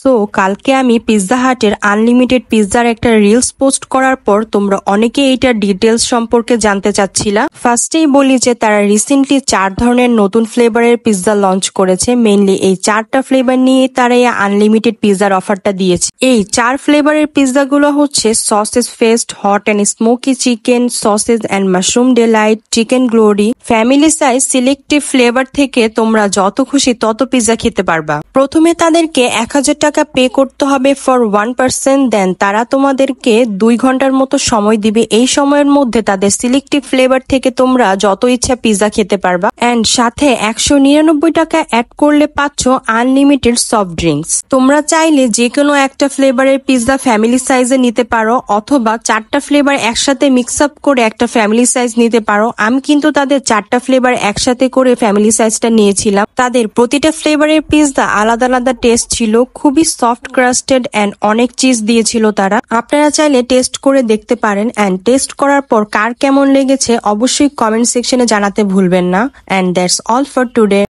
So কালকে আমি pizza হাটের আনলিমিটেড পিৎজার একটা রিলস পোস্ট করার পর তোমরা অনেকে এইটার ডিটেলস সম্পর্কে জানতে চাচ্ছিলা। ফার্স্টেই বলি যে তারা রিসেন্টলি 4 ধরনের নতুন ফ্লেভারের পিৎজা লঞ্চ করেছে। মেইনলি এই 4টা ফ্লেভার নিয়ে তারা এই আনলিমিটেড পিৎজার অফারটা দিয়েছে। এই 4 ফ্লেভারের পিৎজাগুলো হচ্ছে sausage fest, hot and smoky chicken, sausage and mushroom delight, chicken glory. Family size selective flavour থেকে তোমরা যত খুশি তত পিৎজা খেতে পারবা। প্রথমে তাদেরকে 1000 টাকা পে করতে হবে ফর 1 পার্সন, দেন তারা তোমাদেরকে 2 ঘন্টার মতো সময় দিবে। এই সময়ের মধ্যে তাদের সিলেক্টিভ ফ্লেভার থেকে তোমরা যত ইচ্ছা পিৎজা খেতে পারবা। এন্ড সাথে 199 টাকা অ্যাড করলে পাচ্ছ আনলিমিটেড সফট ড্রিঙ্কস। তোমরা চাইলে যে কোনো একটা ফ্লেভারের পিৎজা ফ্যামিলি সাইজে নিতে পারো, অথবা 4টা ফ্লেভার একসাথে মিক্স আপ করে একটা ফ্যামিলি সাইজ নিতে পারো। আমি কিন্তু তাদের 4টা ফ্লেভার একসাথে করে ফ্যামিলি সাইজটা নিয়েছিলাম। তাদের প্রতিটা ফ্লেভারের পিৎজা আলাদা আলাদা টেস্ট ছিল, খুবই সফট ক্রাস্টেড এন্ড অনেক চিজ দিয়েছিল তারা। আপনারা চাইলে টেস্ট করে দেখতে পারেন এন্ড টেস্ট করার পর কার কেমন লেগেছে অবশ্যই কমেন্ট সেকশনে জানাতে ভুলবেন না। And that's all for today.